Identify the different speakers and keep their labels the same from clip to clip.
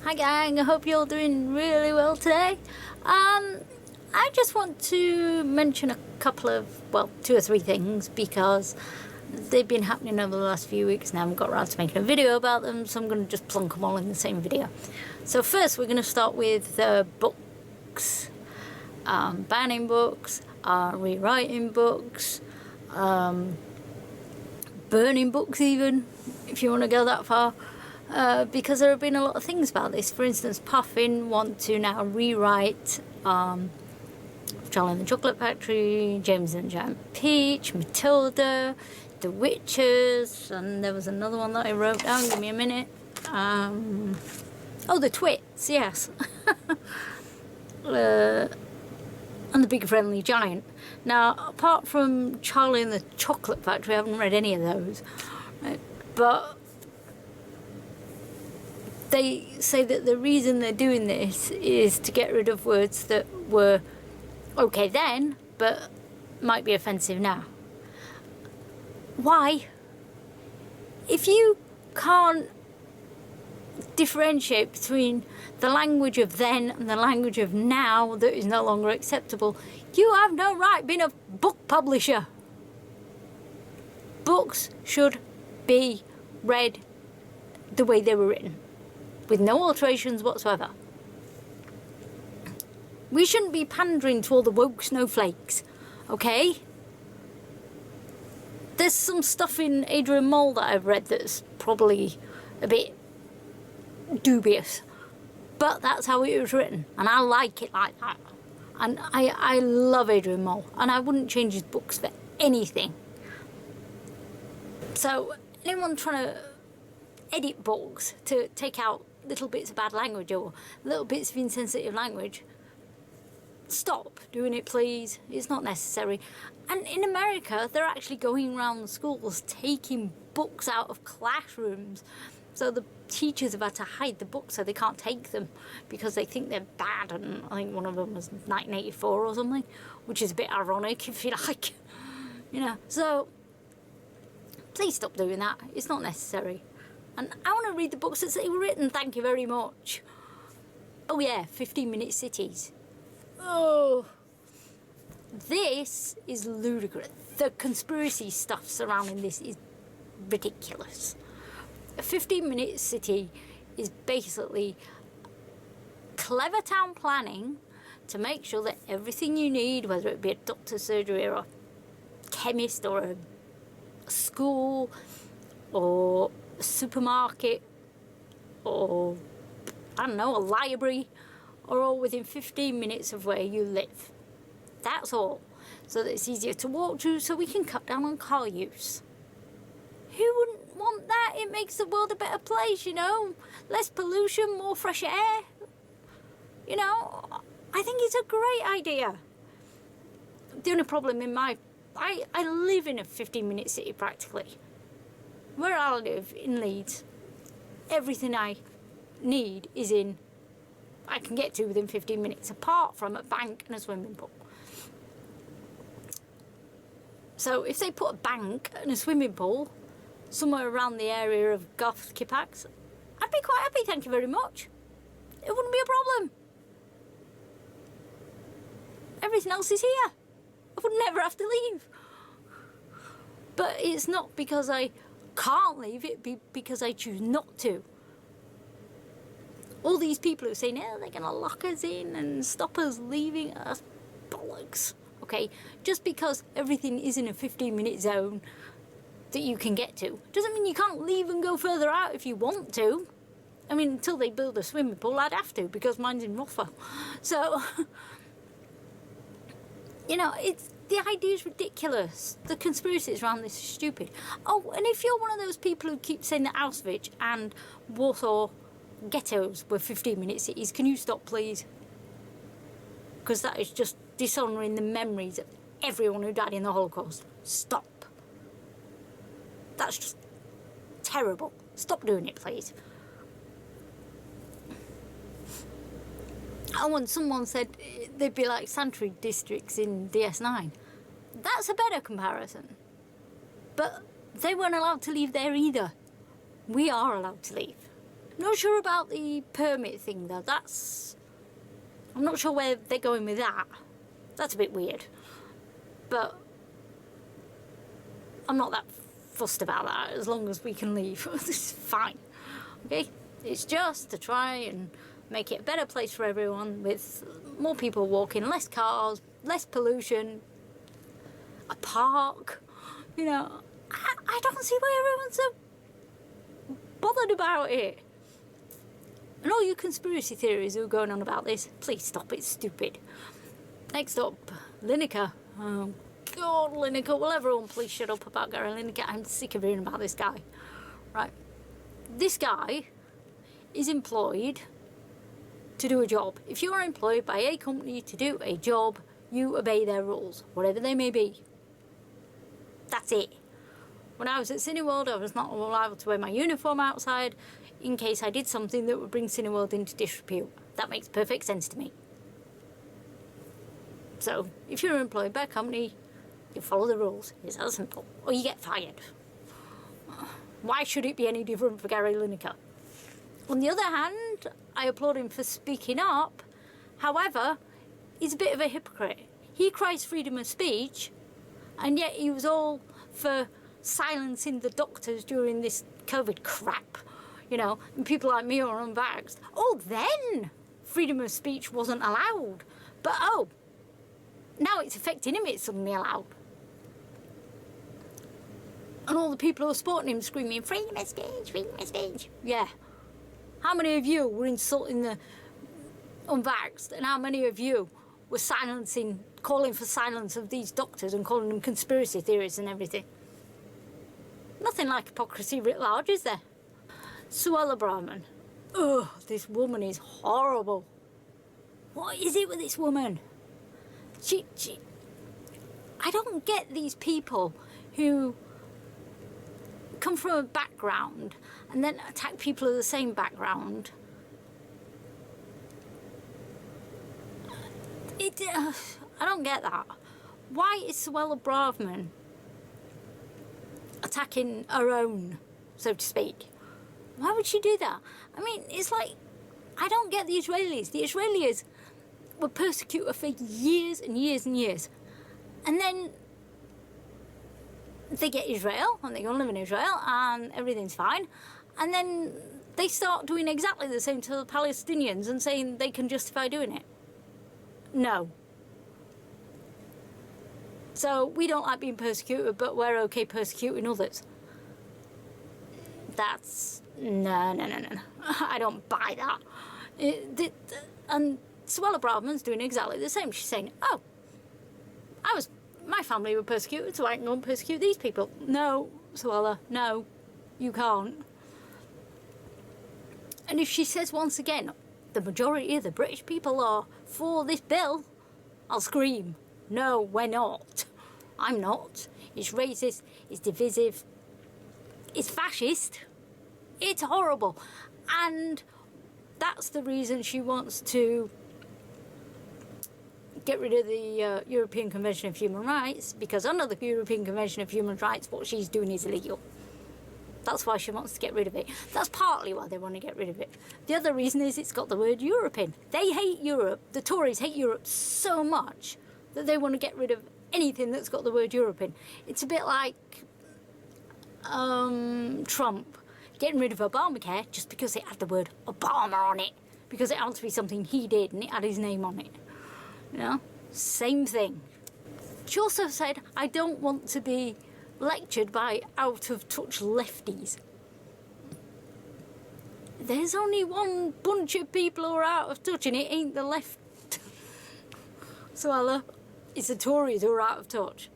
Speaker 1: Hi gang, I hope you're all doing really well today. I just want to mention a couple of, well, 2 or 3 things because they've been happening over the last few weeks and I haven't got around to making a video about them, so I'm going to just plonk them all in the same video. So first we're going to start with books, banning books, rewriting books, burning books even, if you want to go that far. Because there have been a lot of things about this. For instance, Puffin want to now rewrite Charlie and the Chocolate Factory, James and the Giant Peach, Matilda, The Witches, and there was another one that I wrote down, give me a minute. Oh, The Twits, yes. And The Big Friendly Giant. Now, apart from Charlie and the Chocolate Factory, I haven't read any of those. Right? But they say that the reason they're doing this is to get rid of words that were okay then, but might be offensive now. Why? If you can't differentiate between the language of then and the language of now that is no longer acceptable, you have no right being a book publisher. Books should be read the way they were written, with no alterations whatsoever. We shouldn't be pandering to all the woke snowflakes, okay? There's some stuff in Adrian Mole that I've read that's probably a bit dubious, but that's how it was written, and I like it like that. And I love Adrian Mole, and I wouldn't change his books for anything. So anyone trying to edit books to take out little bits of bad language or little bits of insensitive language, stop doing it, please. It's not necessary. And in America, they're actually going around schools taking books out of classrooms, so the teachers have had to hide the books so they can't take them because they think they're bad. And I think one of them was 1984 or something, which is a bit ironic if you like, you know. So please stop doing that. It's not necessary. And I want to read the books that they were written, thank you very much. Oh yeah, 15-minute cities. Oh, this is ludicrous. The conspiracy stuff surrounding this is ridiculous. A 15-minute city is basically clever town planning to make sure that everything you need, whether it be a doctor's surgery or a chemist or a school or a supermarket or, I don't know, a library, are all within 15 minutes of where you live. That's all. So that it's easier to walk to, so we can cut down on car use. Who wouldn't want that? It makes the world a better place, you know? Less pollution, more fresh air. You know, I think it's a great idea. The only problem in I live in a 15-minute city practically. Where I live in Leeds, everything I need is I can get to within 15 minutes, apart from a bank and a swimming pool. So if they put a bank and a swimming pool somewhere around the area of Garth Kippax, I'd be quite happy, thank you very much. It wouldn't be a problem. Everything else is here. I would never have to leave. But it's not because I can't leave, it'd be because I choose not to. All these people who are saying, oh, they're going to lock us in and stop us leaving, that's bollocks, okay? Just because everything is in a 15-minute zone that you can get to doesn't mean you can't leave and go further out if you want to. I mean, until they build a swimming pool, I'd have to, because mine's in Rothwell. So, you know, the idea is ridiculous. The conspiracies around this are stupid. Oh, and if you're one of those people who keep saying that Auschwitz and Warsaw ghettos were 15-minute cities, can you stop, please? Because that is just dishonouring the memories of everyone who died in the Holocaust. Stop. That's just terrible. Stop doing it, please. Oh, and someone said they'd be like sanctuary districts in DS9. That's a better comparison. But They weren't allowed to leave there either. We are allowed to leave. Not sure about the permit thing though. I'm not sure where they're going with that. That's a bit weird. But I'm not that fussed about that as long as we can leave. It's fine. Okay? It's just to try and make it a better place for everyone with more people walking, less cars, less pollution, a park. You know, I don't see why everyone's so bothered about it. And all you conspiracy theories who are going on about this, please stop, it's stupid. Next up, Lineker. Oh God, Lineker. Will everyone please shut up about Gary Lineker? I'm sick of hearing about this guy. Right. This guy is employed to do a job. If you're employed by a company to do a job, you obey their rules, whatever they may be. That's it. When I was at Cineworld, I was not allowed to wear my uniform outside in case I did something that would bring Cineworld into disrepute. That makes perfect sense to me. So, if you're employed by a company, you follow the rules. It's that simple. Or you get fired. Why should it be any different for Gary Lineker? On the other hand, I applaud him for speaking up. However, he's a bit of a hypocrite. He cries freedom of speech, and yet he was all for silencing the doctors during this COVID crap. You know, and people like me are unvaxxed. Oh, then freedom of speech wasn't allowed. But now it's affecting him, it's suddenly allowed. And all the people who are supporting him screaming, freedom of speech, freedom of speech. Yeah. How many of you were insulting the unvaxxed, and how many of you were calling for silence of these doctors and calling them conspiracy theories and everything? Nothing like hypocrisy writ large, is there? Suella Brahman. Ugh, this woman is horrible. What is it with this woman? I don't get these people who come from a background and then attack people of the same background. I don't get that. Why is Suella Braverman attacking her own, so to speak? Why would she do that? I mean, it's like, I don't get the Israelis. The Israelis were persecuted for years and years and years. And then they get Israel, and they go and live in Israel, and everything's fine. And then they start doing exactly the same to the Palestinians and saying they can justify doing it. No. So we don't like being persecuted, but we're okay persecuting others. That's... No. I don't buy that. And Suella Braverman's doing exactly the same. She's saying, my family were persecuted, so I can go and persecute these people. No, Suella, no, you can't. And if she says once again, the majority of the British people are for this bill, I'll scream, no, we're not. I'm not. It's racist, it's divisive, it's fascist, it's horrible. And that's the reason she wants to get rid of the European Convention of Human Rights, because under the European Convention of Human Rights, what she's doing is illegal. That's why she wants to get rid of it. That's partly why they want to get rid of it. The other reason is it's got the word Europe in. They hate Europe. The Tories hate Europe so much that they want to get rid of anything that's got the word Europe in. It's a bit like Trump getting rid of Obamacare just because it had the word Obama on it, because it had to be something he did and it had his name on it. You know, same thing. She also said, I don't want to be lectured by out-of-touch lefties. There's only one bunch of people who are out of touch, and it ain't the left. So it's the Tories who are out of touch.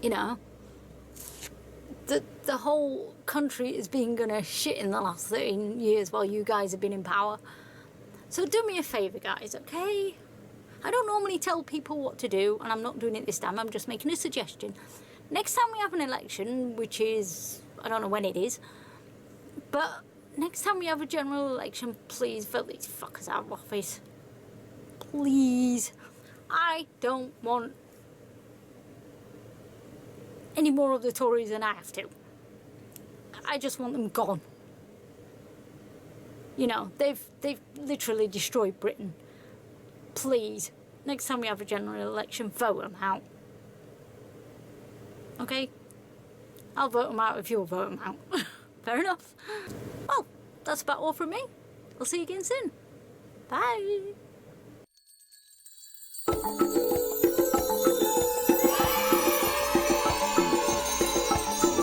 Speaker 1: You know, the whole country is being gonna shit in the last 13 years while you guys have been in power. So do me a favour, guys, okay? I don't normally tell people what to do, and I'm not doing it this time, I'm just making a suggestion. Next time we have an election, which is, I don't know when it is, but next time we have a general election, please vote these fuckers out of office. Please. I don't want any more of the Tories than I have to. I just want them gone. You know, they've literally destroyed Britain. Please, next time we have a general election, vote them out. Okay? I'll vote them out if you'll vote them out. Fair enough. Well, that's about all from me. I'll see you again soon. Bye.